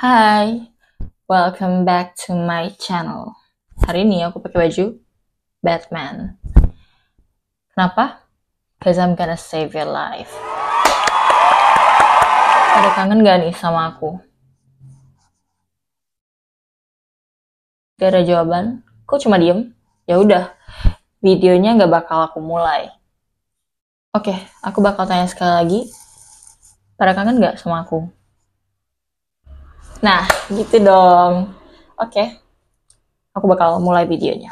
Hai, welcome back to my channel. Hari ini aku pakai baju Batman. Kenapa? Cause I'm gonna save your life. Ada kangen gak nih sama aku? Gak ada jawaban? Kok cuma diem? Ya udah, videonya gak bakal aku mulai. Oke, aku bakal tanya sekali lagi. Pada kangen gak sama aku? Nah, gitu dong. Oke, aku bakal mulai videonya.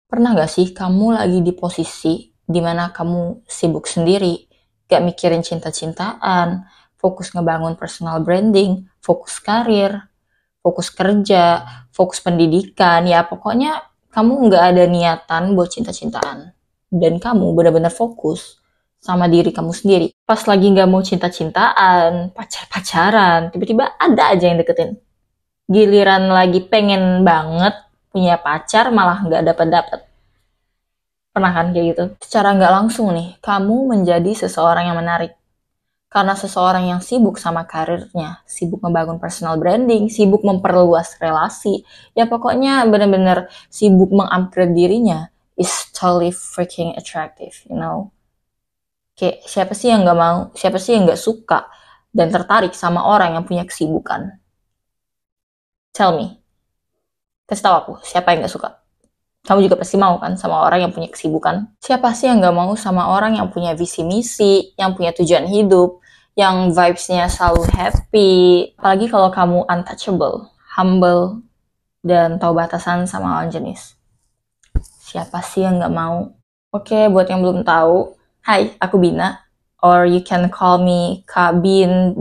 Pernah gak sih kamu lagi di posisi dimana kamu sibuk sendiri, gak mikirin cinta-cintaan, fokus ngebangun personal branding, fokus karir, fokus kerja, fokus pendidikan, ya pokoknya kamu gak ada niatan buat cinta-cintaan. Dan kamu benar-benar fokus sama diri kamu sendiri. Pas lagi gak mau cinta-cintaan, pacar-pacaran, tiba-tiba ada aja yang deketin. Giliran lagi pengen banget punya pacar malah gak dapet-dapet. Pernah kan kayak gitu? Secara nggak langsung nih, kamu menjadi seseorang yang menarik. Karena seseorang yang sibuk sama karirnya, sibuk membangun personal branding, sibuk memperluas relasi, ya pokoknya bener-bener sibuk mengupgrade dirinya, is totally freaking attractive, you know? Kayak siapa sih yang nggak mau, siapa sih yang nggak suka dan tertarik sama orang yang punya kesibukan? Tell me, kasih tau aku, siapa yang nggak suka? Kamu juga pasti mau kan sama orang yang punya kesibukan? Siapa sih yang nggak mau sama orang yang punya visi misi, yang punya tujuan hidup, yang vibes-nya selalu happy? Apalagi kalau kamu untouchable, humble, dan tahu batasan sama lawan jenis. Siapa sih yang nggak mau? Oke, buat yang belum tahu, hai, aku Bina. Or you can call me Kak Bina,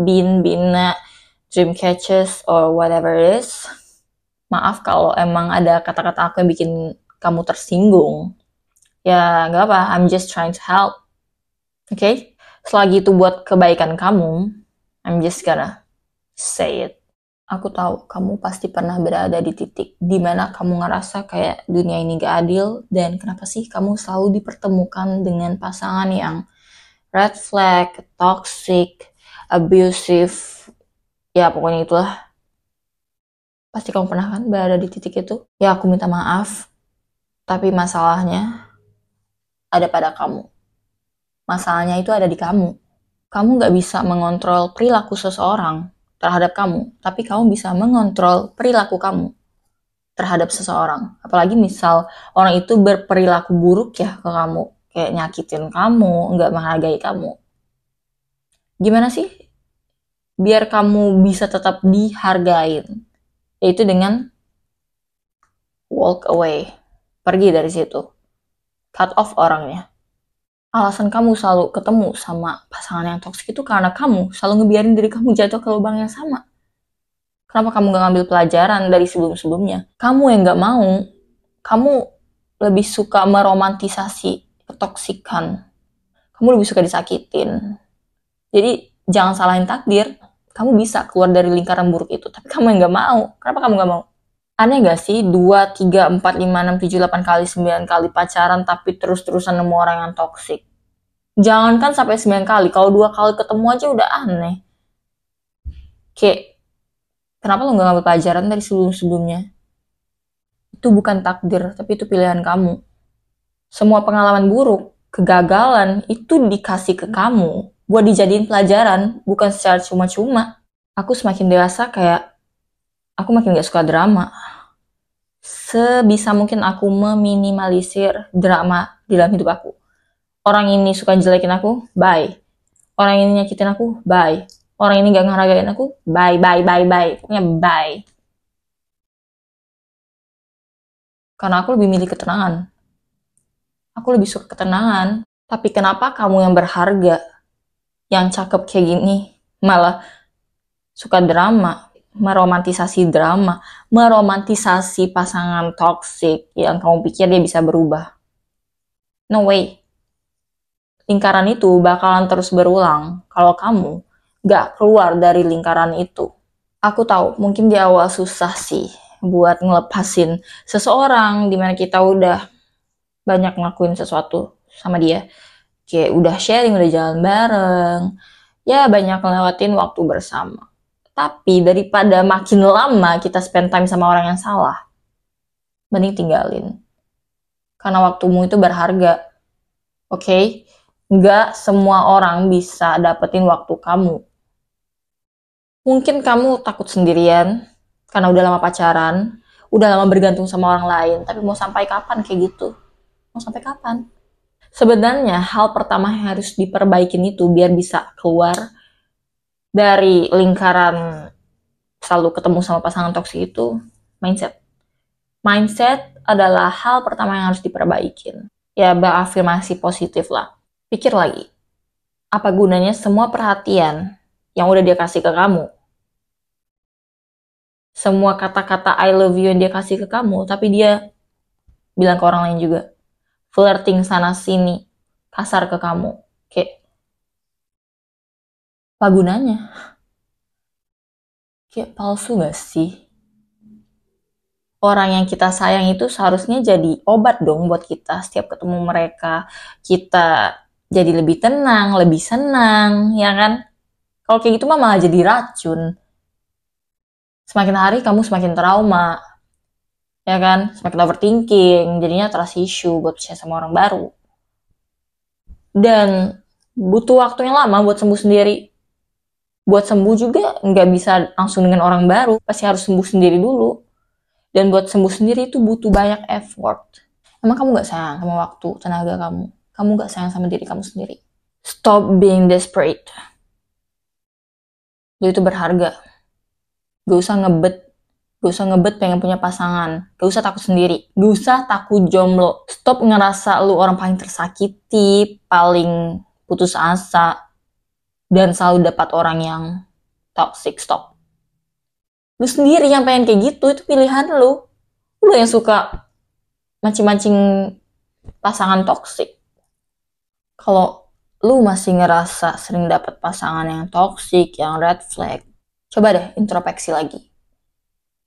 Dreamcatchers, or whatever it is. Maaf kalau emang ada kata-kata aku yang bikin kamu tersinggung. Ya, nggak apa, I'm just trying to help. Okay? Selagi itu buat kebaikan kamu, I'm just gonna say it. Aku tahu kamu pasti pernah berada di titik dimana kamu ngerasa kayak dunia ini gak adil, dan kenapa sih kamu selalu dipertemukan dengan pasangan yang red flag, toxic, abusive, ya pokoknya itulah. Pasti kamu pernah kan berada di titik itu? Ya aku minta maaf, tapi masalahnya ada pada kamu. Masalahnya itu ada di kamu. Kamu nggak bisa mengontrol perilaku seseorang terhadap kamu, tapi kamu bisa mengontrol perilaku kamu terhadap seseorang. Apalagi misal orang itu berperilaku buruk ya ke kamu, kayak nyakitin kamu, nggak menghargai kamu. Gimana sih biar kamu bisa tetap dihargain? Yaitu dengan walk away, pergi dari situ, cut off orangnya. Alasan kamu selalu ketemu sama pasangan yang toksik itu karena kamu selalu ngebiarin diri kamu jatuh ke lubang yang sama. Kenapa kamu gak ngambil pelajaran dari sebelum-sebelumnya? Kamu yang gak mau, kamu lebih suka meromantisasi ketoksikan. Kamu lebih suka disakitin. Jadi jangan salahin takdir. Kamu bisa keluar dari lingkaran buruk itu, tapi kamu yang gak mau. Kenapa kamu gak mau? Aneh gak sih 2, 3, 4, 5, 6, 7, 8 kali, 9 kali pacaran tapi terus-terusan nemu orang yang toksik? Jangankan sampai 9 kali, kalau 2 kali ketemu aja udah aneh. Kayak, kenapa lo gak ngambil pelajaran dari sebelum-sebelumnya? Itu bukan takdir, tapi itu pilihan kamu. Semua pengalaman buruk, kegagalan, itu dikasih ke kamu buat dijadiin pelajaran, bukan secara cuma-cuma. Aku semakin dewasa kayak, aku makin gak suka drama. Sebisa mungkin aku meminimalisir drama di dalam hidup aku. Orang ini suka jelekin aku, bye. Orang ini nyakitin aku, bye. Orang ini gak ngehargain aku, bye. Pokoknya bye. Karena aku lebih milih ketenangan. Aku lebih suka ketenangan. Tapi kenapa kamu yang berharga, yang cakep kayak gini, malah suka drama? Meromantisasi drama, meromantisasi pasangan toksik yang kamu pikir dia bisa berubah. No way. Lingkaran itu bakalan terus berulang kalau kamu gak keluar dari lingkaran itu. Aku tahu mungkin di awal susah sih buat ngelepasin seseorang dimana kita udah banyak ngelakuin sesuatu sama dia. Kayak udah sharing, udah jalan bareng, ya banyak ngelewatin waktu bersama. Tapi daripada makin lama kita spend time sama orang yang salah, mending tinggalin. Karena waktumu itu berharga. Oke? Nggak semua orang bisa dapetin waktu kamu. Mungkin kamu takut sendirian, karena udah lama pacaran, udah lama bergantung sama orang lain, tapi mau sampai kapan kayak gitu? Mau sampai kapan? Sebenarnya hal pertama yang harus diperbaikin itu biar bisa keluar dari lingkaran selalu ketemu sama pasangan toksik itu mindset. Mindset adalah hal pertama yang harus diperbaikin. Ya, berafirmasi positif lah. Pikir lagi, apa gunanya semua perhatian yang udah dia kasih ke kamu? Semua kata-kata I love you yang dia kasih ke kamu, tapi dia bilang ke orang lain juga. Flirting sana-sini, kasar ke kamu. Kayak, apa gunanya? Kayak palsu gak sih? Orang yang kita sayang itu seharusnya jadi obat dong buat kita. Setiap ketemu mereka, kita jadi lebih tenang, lebih senang, ya kan? Kalau kayak gitu mah malah jadi racun. Semakin hari kamu semakin trauma, ya kan? Semakin overthinking, jadinya trust issue buat percaya sama orang baru. Dan butuh waktu yang lama buat sembuh sendiri. Buat sembuh juga nggak bisa langsung dengan orang baru, pasti harus sembuh sendiri dulu. Dan buat sembuh sendiri itu butuh banyak effort. Emang kamu gak sayang sama waktu, tenaga kamu? Kamu gak sayang sama diri kamu sendiri? Stop being desperate. Lu itu berharga. Gak usah ngebet pengen punya pasangan. Gak usah takut sendiri. Gak usah takut jomblo. Stop ngerasa lu orang paling tersakiti, paling putus asa, dan selalu dapat orang yang toxic. Stop. Lu sendiri yang pengen kayak gitu, itu pilihan lu. Lu yang suka mancing-mancing pasangan toksik. Kalau lu masih ngerasa sering dapet pasangan yang toksik, yang red flag, coba deh introspeksi lagi.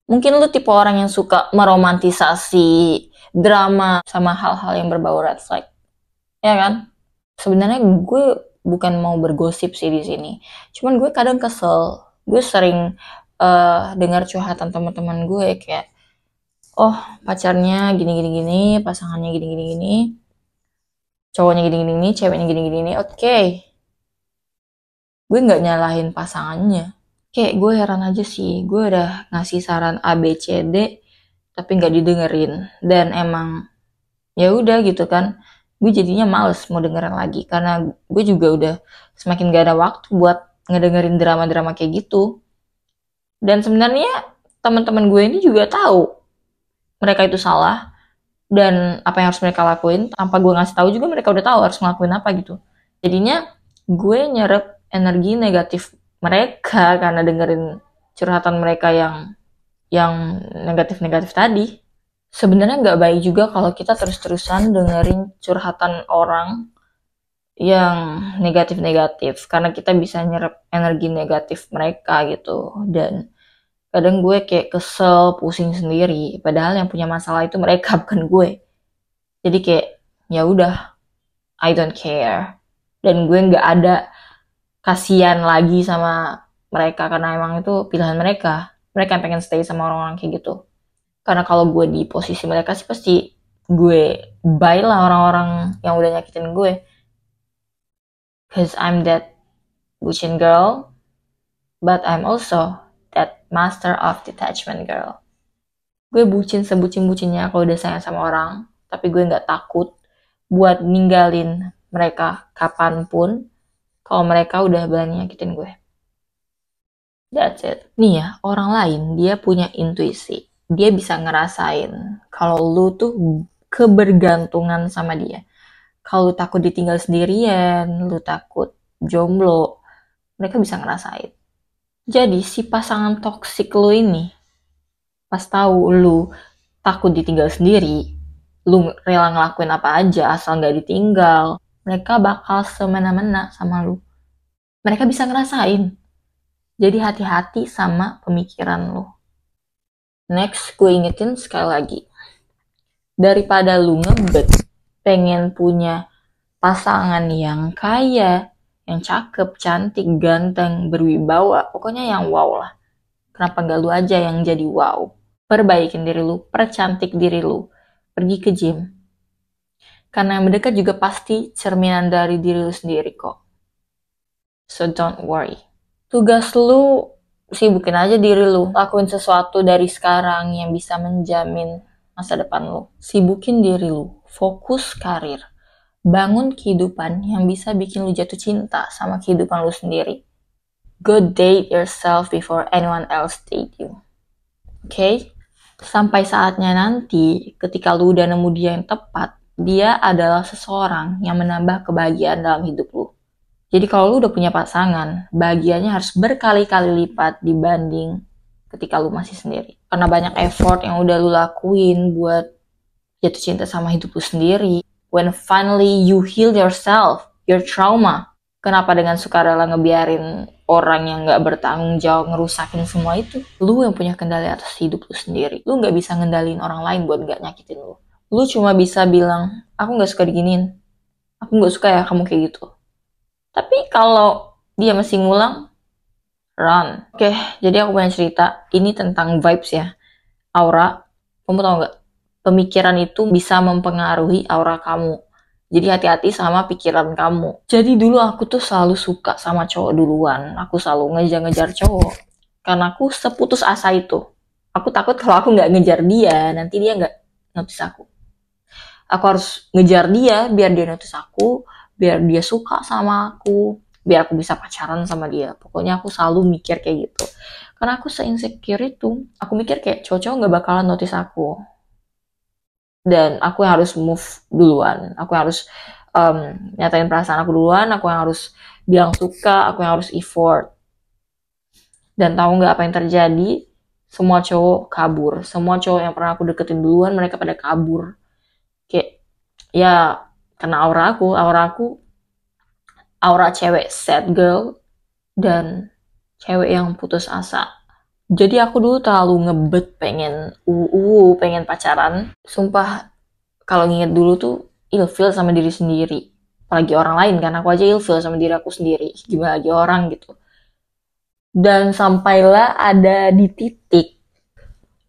Mungkin lu tipe orang yang suka meromantisasi drama sama hal-hal yang berbau red flag. Ya kan? Sebenarnya gue bukan mau bergosip sih di sini. Cuman gue kadang kesel. Gue sering dengar curhatan teman-teman gue kayak, oh pacarnya gini, pasangannya gini, cowoknya gini, ceweknya gini. Oke. Gue nggak nyalahin pasangannya. Kayak gue heran aja sih, gue udah ngasih saran A, B, C, D, tapi nggak didengerin. Dan emang ya udah gitu kan, gue jadinya males mau dengerin lagi. Karena gue juga udah semakin gak ada waktu buat ngedengerin drama-drama kayak gitu. Dan sebenarnya teman-teman gue ini juga tahu mereka itu salah dan apa yang harus mereka lakuin. Tanpa gue ngasih tahu juga mereka udah tahu harus ngelakuin apa gitu. Jadinya gue nyerap energi negatif mereka karena dengerin curhatan mereka yang negatif-negatif tadi. Sebenarnya nggak baik juga kalau kita terus-terusan dengerin curhatan orang yang negatif-negatif karena kita bisa nyerap energi negatif mereka gitu. Dan kadang gue kayak kesel, pusing sendiri. Padahal yang punya masalah itu mereka, bukan gue. Jadi kayak, ya udah, I don't care. Dan gue nggak ada kasihan lagi sama mereka karena emang itu pilihan mereka. Mereka yang pengen stay sama orang-orang kayak gitu. Karena kalau gue di posisi mereka sih pasti gue bye lah orang-orang yang udah nyakitin gue. Cause I'm that bucin girl, but I'm also that master of detachment girl. Gue bucin sebucin-bucinnya kalau udah sayang sama orang, tapi gue nggak takut buat ninggalin mereka kapanpun kalau mereka udah berani nyakitin gue. That's it. Nih ya, orang lain dia punya intuisi. Dia bisa ngerasain kalau lu tuh kebergantungan sama dia. Kalau lu takut ditinggal sendirian, lu takut jomblo, mereka bisa ngerasain. Jadi si pasangan toksik lu ini, pas tahu lu takut ditinggal sendiri, lu rela ngelakuin apa aja asal nggak ditinggal, mereka bakal semena-mena sama lu. Mereka bisa ngerasain. Jadi hati-hati sama pemikiran lu. Next, gue ingetin sekali lagi. Daripada lu ngebet, pengen punya pasangan yang kaya, yang cakep, cantik, ganteng, berwibawa, pokoknya yang wow lah. Kenapa nggak lu aja yang jadi wow? Perbaikin diri lu, percantik diri lu, pergi ke gym. Karena yang mendekat juga pasti cerminan dari diri lu sendiri kok. So don't worry. Tugas lu sibukin aja diri lu, lakuin sesuatu dari sekarang yang bisa menjamin masa depan lu. Sibukin diri lu, fokus karir. Bangun kehidupan yang bisa bikin lu jatuh cinta sama kehidupan lu sendiri. Go date yourself before anyone else date you. Okay? Sampai saatnya nanti, ketika lu udah nemu dia yang tepat, dia adalah seseorang yang menambah kebahagiaan dalam hidup lu. Jadi kalau lu udah punya pasangan, bahagianya harus berkali-kali lipat dibanding ketika lu masih sendiri. Karena banyak effort yang udah lu lakuin buat jatuh cinta sama hidup lu sendiri. When finally you heal yourself, your trauma, kenapa dengan sukarela ngebiarin orang yang gak bertanggung jawab ngerusakin semua itu? Lu yang punya kendali atas hidup lu sendiri. Lu gak bisa ngendalin orang lain buat gak nyakitin lu. Lu cuma bisa bilang, aku gak suka diginiin. Aku gak suka ya kamu kayak gitu. Tapi kalau dia masih ngulang, run. Oke, jadi aku punya cerita. Ini tentang vibes ya. Aura, kamu tau gak? Pemikiran itu bisa mempengaruhi aura kamu. Jadi hati-hati sama pikiran kamu. Jadi dulu aku tuh selalu suka sama cowok duluan. Aku selalu ngejar-ngejar cowok. Karena aku seputus asa itu. Aku takut kalau aku nggak ngejar dia, nanti dia nggak notice aku. Aku harus ngejar dia biar dia notice aku, biar dia suka sama aku, biar aku bisa pacaran sama dia. Pokoknya aku selalu mikir kayak gitu. Karena aku se-insecure itu, aku mikir kayak cowok-cowok nggak bakalan notice aku. Dan aku yang harus move duluan, aku yang harus nyatain perasaan aku duluan, aku yang harus bilang suka, aku yang harus effort. Dan tahu nggak apa yang terjadi? Semua cowok kabur, semua cowok yang pernah aku deketin duluan mereka pada kabur. Kayak ya karena aura aku aura cewek sad girl dan cewek yang putus asa. Jadi aku dulu terlalu ngebet pengen pacaran. Sumpah kalau nginget dulu tuh ilfeel sama diri sendiri. Apalagi orang lain kan, aku aja ilfeel sama diri aku sendiri. Gimana lagi orang gitu. Dan sampailah ada di titik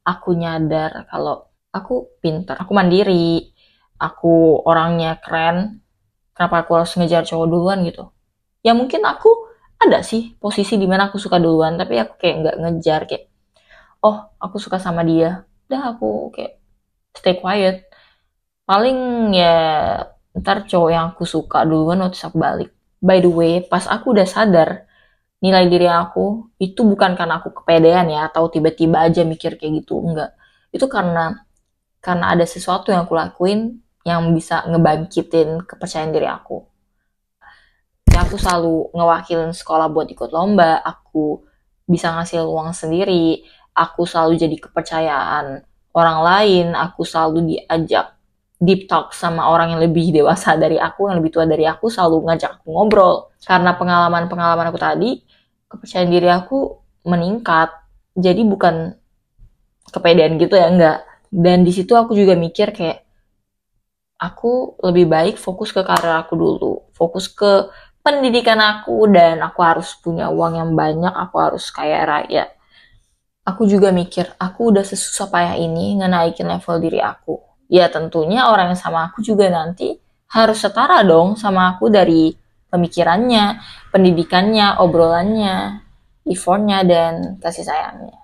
aku nyadar kalau aku pintar, aku mandiri, aku orangnya keren. Kenapa aku harus ngejar cowok duluan gitu? Ya mungkin aku ada sih posisi dimana aku suka duluan, tapi aku kayak nggak ngejar kayak, oh aku suka sama dia, udah aku kayak stay quiet. Paling ya ntar cowok yang aku suka duluan notice aku balik. By the way, pas aku udah sadar nilai diri aku itu bukan karena aku kepedean ya atau tiba-tiba aja mikir kayak gitu, enggak. Itu karena ada sesuatu yang aku lakuin yang bisa ngebangkitin kepercayaan diri aku. Ya aku selalu ngewakilin sekolah buat ikut lomba, aku bisa ngasih uang sendiri, aku selalu jadi kepercayaan orang lain, aku selalu diajak deep talk sama orang yang lebih dewasa dari aku, yang lebih tua dari aku, selalu ngajak aku ngobrol. Karena pengalaman-pengalaman aku tadi, kepercayaan diri aku meningkat. Jadi bukan kepedean gitu ya, enggak. Dan di situ aku juga mikir kayak, aku lebih baik fokus ke karir aku dulu, fokus ke pendidikan aku, dan aku harus punya uang yang banyak, aku harus kaya raya. Aku juga mikir, aku udah sesusah payah ini ngenaikin level diri aku. Ya tentunya orang yang sama aku juga nanti harus setara dong sama aku dari pemikirannya, pendidikannya, obrolannya, effortnya, dan kasih sayangnya.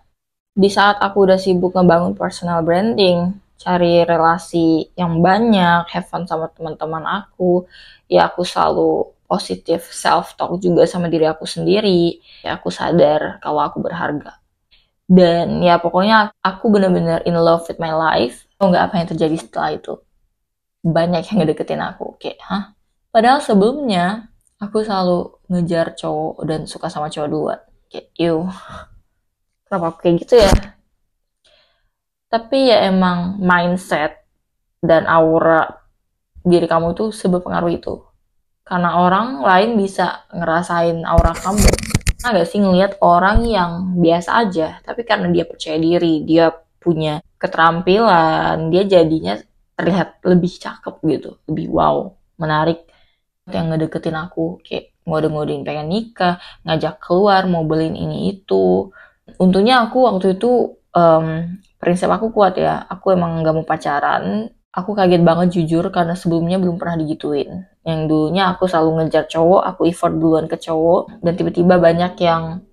Di saat aku udah sibuk ngebangun personal branding, cari relasi yang banyak, have fun sama teman-teman aku, ya aku selalu positive self-talk juga sama diri aku sendiri. Ya aku sadar kalau aku berharga. Dan ya pokoknya aku bener-bener in love with my life. Tau gak apa yang terjadi setelah itu? Banyak yang ngedeketin aku. Kayak, hah? Padahal sebelumnya aku selalu ngejar cowok dan suka sama cowok duluan. Kayak, kenapa aku kayak gitu ya? Tapi ya emang mindset dan aura diri kamu tuh seberpengaruh itu. Karena orang lain bisa ngerasain aura kamu. Nah gak sih ngelihat orang yang biasa aja, tapi karena dia percaya diri, dia punya keterampilan, dia jadinya terlihat lebih cakep gitu, lebih wow, menarik. Yang ngedeketin aku, kayak ngode-ngodein pengen nikah, ngajak keluar, mau beliin ini itu. Untungnya aku waktu itu prinsip aku kuat ya. Aku emang gak mau pacaran. Aku kaget banget jujur karena sebelumnya belum pernah digituin. Yang dulunya aku selalu ngejar cowok, aku effort duluan ke cowok, dan tiba-tiba banyak yang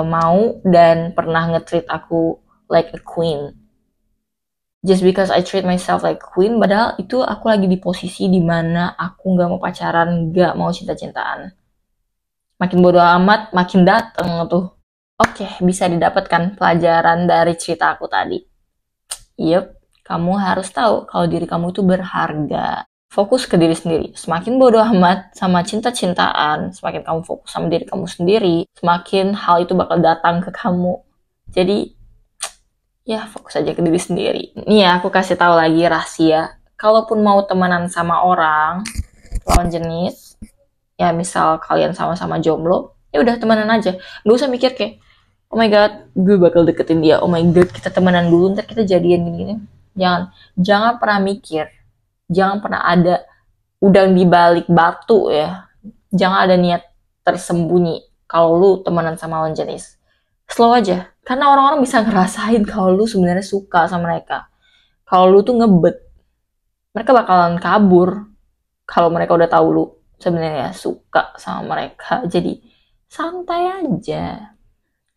mau dan pernah nge-treat aku like a queen. Just because I treat myself like queen, padahal itu aku lagi di posisi dimana aku gak mau pacaran, gak mau cinta-cintaan. Makin bodo amat, makin dateng tuh. Oke, bisa didapatkan pelajaran dari cerita aku tadi. Yup, kamu harus tahu kalau diri kamu itu berharga. Fokus ke diri sendiri. Semakin bodo amat sama cinta-cintaan, semakin kamu fokus sama diri kamu sendiri, semakin hal itu bakal datang ke kamu. Jadi, ya fokus aja ke diri sendiri. Nih ya, aku kasih tahu lagi rahasia. Kalaupun mau temenan sama orang lawan jenis, ya misal kalian sama-sama jomblo, ya udah temenan aja. Gak usah mikir kayak, oh my god, gue bakal deketin dia. Oh my god, kita temenan dulu, ntar kita jadian gini-gini. Jangan pernah mikir. Jangan pernah ada udang di balik batu ya. Jangan ada niat tersembunyi kalau lu temenan sama lawan jenis. Slow aja. Karena orang-orang bisa ngerasain kalau lu sebenarnya suka sama mereka. Kalau lu tuh ngebet, mereka bakalan kabur kalau mereka udah tahu lu sebenarnya suka sama mereka. Jadi santai aja.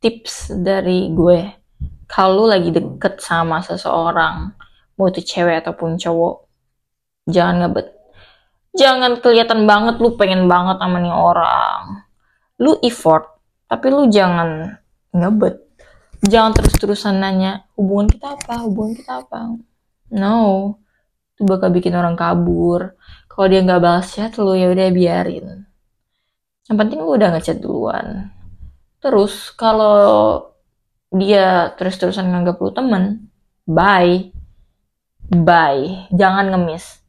Tips dari gue, kalau lu lagi deket sama seseorang, mau itu cewek ataupun cowok, jangan ngebet. Jangan kelihatan banget lu pengen banget sama nih orang. Lu effort, tapi lu jangan ngebet. Jangan terus-terusan nanya, hubungan kita apa? Hubungan kita apa? No, itu bakal bikin orang kabur. Kalau dia nggak balas chat lu, ya udah biarin. Yang penting lu udah ngechat duluan. Terus kalau dia terus-terusan nganggap lu temen, bye. Jangan ngemis.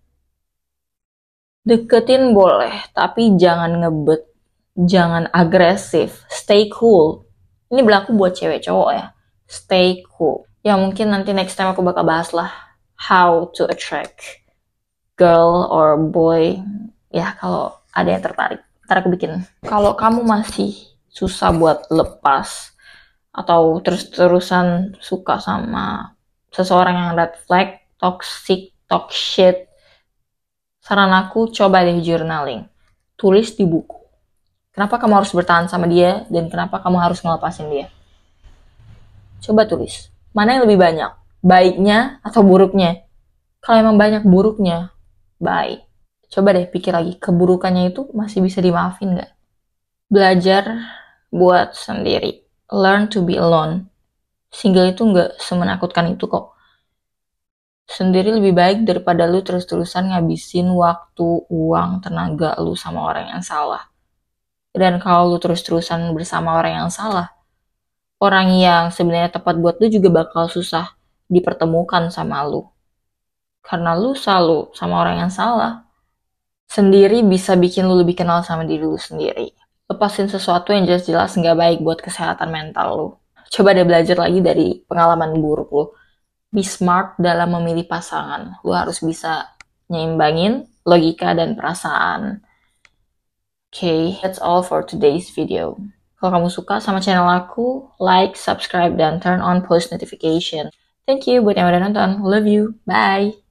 Deketin boleh, tapi jangan ngebet. Jangan agresif. Stay cool. Ini berlaku buat cewek cowok ya. Stay cool. Ya mungkin nanti next time aku bakal bahas lah how to attract girl or boy. Ya kalau ada yang tertarik, ntar aku bikin. Kalau kamu masih susah buat lepas atau terus-terusan suka sama seseorang yang red flag, toxic, talk shit, saran aku coba deh journaling. Tulis di buku. Kenapa kamu harus bertahan sama dia dan kenapa kamu harus ngelepasin dia? Coba tulis. Mana yang lebih banyak? Baiknya atau buruknya? Kalau emang banyak buruknya, bye. Coba deh pikir lagi, keburukannya itu masih bisa dimaafin gak? Belajar buat sendiri. Learn to be alone. Single itu gak semenakutkan itu kok. Sendiri lebih baik daripada lu terus-terusan ngabisin waktu, uang, tenaga lu sama orang yang salah. Dan kalau lu terus-terusan bersama orang yang salah, orang yang sebenarnya tepat buat lu juga bakal susah dipertemukan sama lu. Karena lu selalu sama orang yang salah. Sendiri bisa bikin lu lebih kenal sama diri lu sendiri. Lepasin sesuatu yang jelas-jelas nggak baik buat kesehatan mental lu. Coba deh belajar lagi dari pengalaman buruk lu. Be smart dalam memilih pasangan. Lu harus bisa nyeimbangin logika dan perasaan. Okay, that's all for today's video. Kalau kamu suka sama channel aku, like, subscribe, dan turn on post notification. Thank you buat yang udah nonton. Love you. Bye.